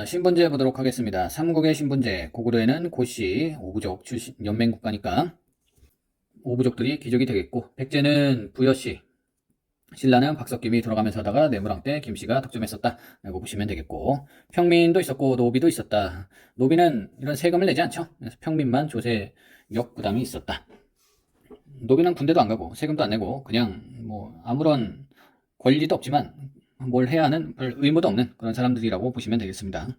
신분제 보도록 하겠습니다. 삼국의 신분제, 고구려에는 고씨, 오부족 출신, 연맹국가니까 오부족들이 귀족이 되겠고, 백제는 부여씨, 신라는 박석김이 돌아가면서 하다가 내무랑 때 김씨가 독점했었다 라고 보시면 되겠고, 평민도 있었고 노비도 있었다. 노비는 이런 세금을 내지 않죠. 그래서 평민만 조세역 부담이 있었다. 노비는 군대도 안 가고 세금도 안 내고 그냥 뭐 아무런 권리도 없지만 뭘 해야 하는 별 의무도 없는 그런 사람들이라고 보시면 되겠습니다.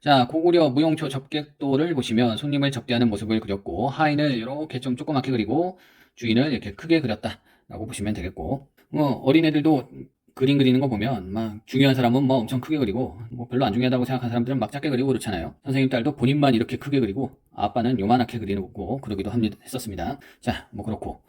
자, 고구려 무용초 접객도를 보시면 손님을 접대하는 모습을 그렸고, 하인을 이렇게 좀 조그맣게 그리고 주인을 이렇게 크게 그렸다 라고 보시면 되겠고, 어린애들도 그림 그리는 거 보면 막 중요한 사람은 뭐 엄청 크게 그리고 뭐 별로 안 중요하다고 생각하는 사람들은 막 작게 그리고 그렇잖아요. 선생님 딸도 본인만 이렇게 크게 그리고 아빠는 요만하게 그리고 그러기도 했었습니다. 자, 뭐 그렇고,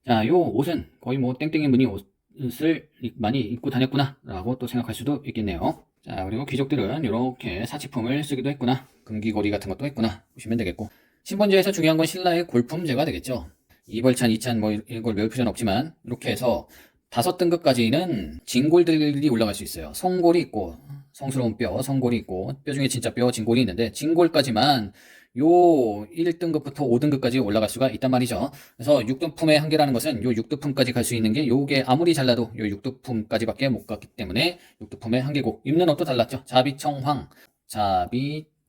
자, 요 옷은 거의 뭐 땡땡이 무늬 옷을 많이 입고 다녔구나 라고 또 생각할 수도 있겠네요. 자, 그리고 귀족들은 이렇게 사치품을 쓰기도 했구나, 금귀고리 같은 것도 했구나 보시면 되겠고, 신분제에서 중요한 건 신라의 골품제가 되겠죠. 이벌찬, 이찬 뭐 이걸 외울 필요는 없지만 이렇게 해서 5등급까지는 진골들이 올라갈 수 있어요. 성골이 있고, 성스러운 뼈, 성골이 있고, 뼈 중에 진짜 뼈, 진골이 있는데 진골까지만 요 1등급부터 5등급까지 올라갈 수가 있단 말이죠. 그래서 육두품의 한계라는 것은 요 육두품까지 갈 수 있는 게 요게 아무리 잘라도 요 육두품까지밖에 못 갔기 때문에 육두품의 한계고, 입는 옷도 달랐죠. 자비청황,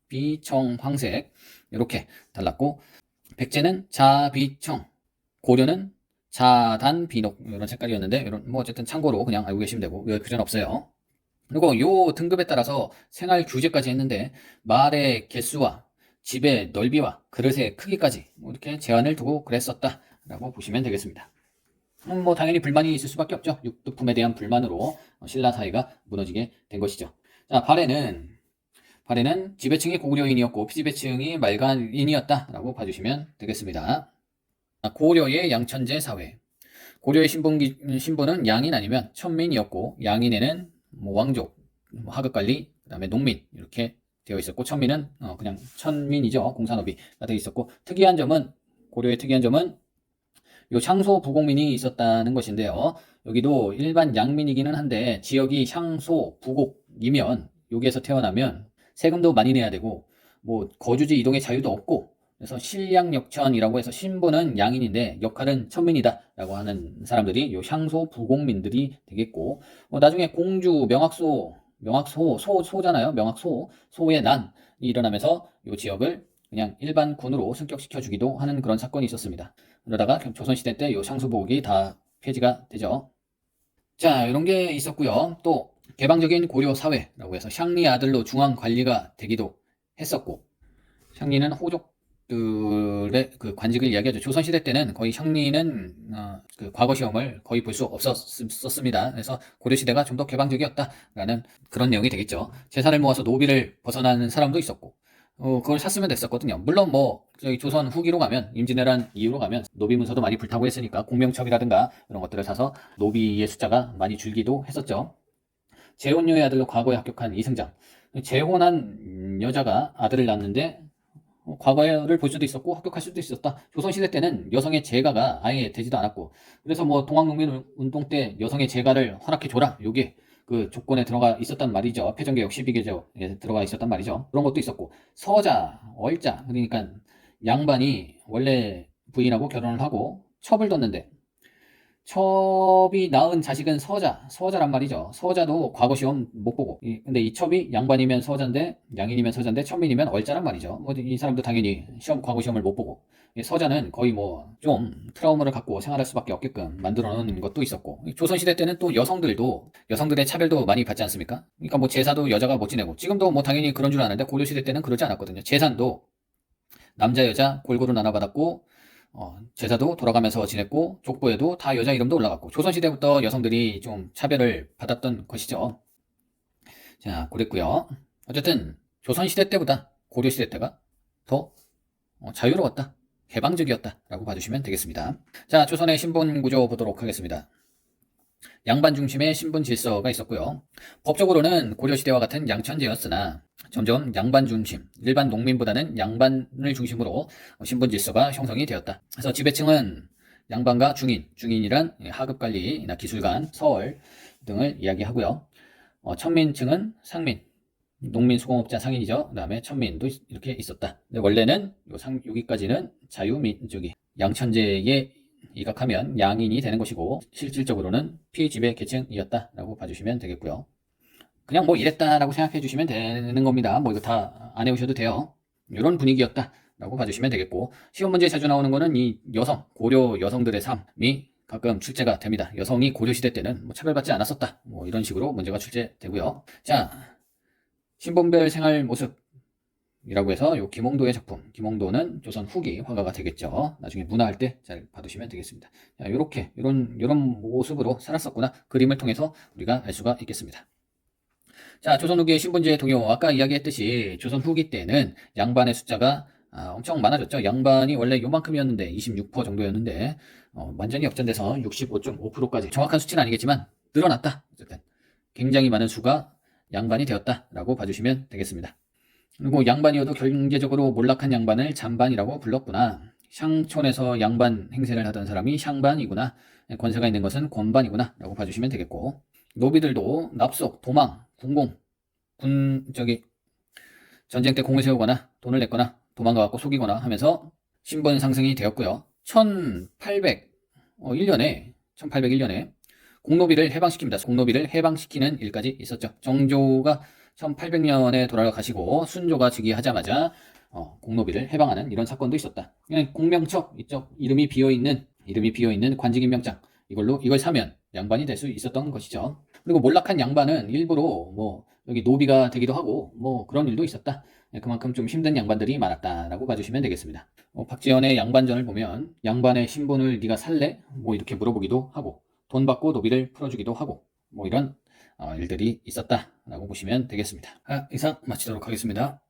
비청황색 이렇게 달랐고, 백제는 자비청, 고려는 자단 비녹 이런 색깔이었는데, 이런 뭐 어쨌든 참고로 그냥 알고 계시면 되고 외울 필요는 없어요. 그리고 요 등급에 따라서 생활 규제까지 했는데, 말의 개수와 집의 넓이와 그릇의 크기까지 뭐 이렇게 제한을 두고 그랬었다라고 보시면 되겠습니다. 뭐 당연히 불만이 있을 수밖에 없죠. 육두품에 대한 불만으로 신라 사회가 무너지게 된 것이죠. 자, 발해는 지배층이 고구려인이었고 피지배층이 말간인이었다라고 봐주시면 되겠습니다. 고려의 양천제 사회. 고려의 신분은 양인 아니면 천민이었고, 양인에는 뭐 왕족, 뭐 하급관리, 그 다음에 농민 이렇게 되어 있었고, 천민은 그냥 천민이죠. 공산업이가 되어 있었고, 고려의 특이한 점은 요 향소 부곡민이 있었다는 것인데요. 여기도 일반 양민이기는 한데 지역이 향소 부곡이면, 여기에서 태어나면 세금도 많이 내야 되고 뭐 거주지 이동의 자유도 없고, 그래서 실양역천이라고 해서 신분은 양인인데 역할은 천민이다라고 하는 사람들이 요 향소 부곡민들이 되겠고, 나중에 공주 소잖아요. 소의 난이 일어나면서 요 지역을 그냥 일반 군으로 승격시켜 주기도 하는 그런 사건이 있었습니다. 그러다가 조선시대 때 요 향소부곡이 다 폐지가 되죠. 자, 이런 게 있었고요. 또 개방적인 고려 사회라고 해서 샹리 아들로 중앙 관리가 되기도 했었고, 샹리는 호족들의 그 관직을 이야기하죠. 조선시대 때는 거의 샹리는 그 과거 시험을 거의 볼 수 없었습니다. 그래서 고려시대가 좀 더 개방적이었다라는 그런 내용이 되겠죠. 재산을 모아서 노비를 벗어나는 사람도 있었고, 그걸 샀으면 됐었거든요. 물론 뭐 저희 조선 후기로 가면, 임진왜란 이후로 가면 노비 문서도 많이 불타고 했으니까 공명첩이라든가 이런 것들을 사서 노비의 숫자가 많이 줄기도 했었죠. 재혼녀의 아들로 과거에 합격한 이승장. 재혼한 여자가 아들을 낳았는데 과거를 볼 수도 있었고 합격할 수도 있었다. 조선시대 때는 여성의 재가가 아예 되지도 않았고, 그래서 뭐 동학농민 운동 때 여성의 재가를 허락해줘라, 요게 그 조건에 들어가 있었단 말이죠. 패전개혁 12개조에 들어가 있었단 말이죠. 그런 것도 있었고, 서자, 얼자, 그러니까 양반이 원래 부인하고 결혼을 하고 첩을 뒀는데, 첩이 낳은 자식은 서자란 말이죠. 서자도 과거 시험 못 보고. 근데 이 첩이 양반이면 서자인데, 양인이면 서자인데, 천민이면 얼자란 말이죠. 뭐 이 사람도 당연히 과거 시험을 못 보고. 서자는 거의 뭐 좀 트라우마를 갖고 생활할 수밖에 없게끔 만들어 놓은 것도 있었고, 조선시대 때는 또 여성들의 차별도 많이 받지 않습니까? 그러니까 뭐 제사도 여자가 못 지내고, 지금도 뭐 당연히 그런 줄 아는데 고려시대 때는 그러지 않았거든요. 제산도 남자 여자 골고루 나눠받았고, 제사도 돌아가면서 지냈고, 족보에도 다 여자 이름도 올라갔고, 조선시대부터 여성들이 좀 차별을 받았던 것이죠. 자, 그랬고요. 어쨌든 조선시대 때보다 고려시대 때가 더 자유로웠다, 개방적이었다라고 봐주시면 되겠습니다. 자, 조선의 신분 구조 보도록 하겠습니다. 양반 중심의 신분 질서가 있었고요. 법적으로는 고려시대와 같은 양천제였으나 점점 양반 중심, 일반 농민보다는 양반을 중심으로 신분 질서가 형성이 되었다. 그래서 지배층은 양반과 중인이란 하급관리나 기술관, 서얼 등을 이야기하고요. 천민층은 상민, 농민수공업자 상인이죠. 그 다음에 천민도 이렇게 있었다. 근데 원래는 여기까지는 자유민족이 양천제에 입각하면 양인이 되는 것이고 실질적으로는 피지배 계층이었다라고 봐주시면 되겠고요. 그냥 뭐 이랬다라고 생각해 주시면 되는 겁니다. 뭐 이거 다 안 해오셔도 돼요. 이런 분위기였다라고 봐주시면 되겠고, 시험 문제에 자주 나오는 거는 이 고려 여성들의 삶이 가끔 출제가 됩니다. 여성이 고려시대 때는 뭐 차별받지 않았었다, 뭐 이런 식으로 문제가 출제되고요. 자, 신분별 생활 모습이라고 해서 요 김홍도의 작품, 김홍도는 조선 후기 화가가 되겠죠. 나중에 문화할 때 잘 봐두시면 되겠습니다. 자, 이런 모습으로 살았었구나, 그림을 통해서 우리가 알 수가 있겠습니다. 자, 조선 후기의 신분제 동요, 아까 이야기했듯이 조선 후기 때는 양반의 숫자가 엄청 많아졌죠. 양반이 원래 요만큼이었는데 26% 정도였는데 완전히 역전돼서 65.5%까지, 정확한 수치는 아니겠지만 늘어났다. 어쨌든 굉장히 많은 수가 양반이 되었다라고 봐주시면 되겠습니다. 그리고 양반이어도 경제적으로 몰락한 양반을 잔반이라고 불렀구나. 샹촌에서 양반 행세를 하던 사람이 샹반이구나. 권세가 있는 것은 권반이구나 라고 봐주시면 되겠고, 노비들도 납속, 도망, 전쟁 때 공을 세우거나 돈을 냈거나 도망가갖고 속이거나 하면서 신분 상승이 되었고요. 1801년에 공노비를 해방시킵니다. 공노비를 해방시키는 일까지 있었죠. 정조가 1800년에 돌아가시고 순조가 즉위하자마자 공노비를 해방하는 이런 사건도 있었다. 그냥 공명척, 이쪽 이름이 비어있는 관직임명장, 이걸 사면 양반이 될 수 있었던 것이죠. 그리고 몰락한 양반은 일부러 뭐 여기 노비가 되기도 하고 뭐 그런 일도 있었다. 그만큼 좀 힘든 양반들이 많았다라고 봐주시면 되겠습니다. 박지원의 양반전을 보면 양반의 신분을 네가 살래? 뭐 이렇게 물어보기도 하고, 돈 받고 노비를 풀어주기도 하고, 뭐 이런 일들이 있었다라고 보시면 되겠습니다. 이상 마치도록 하겠습니다.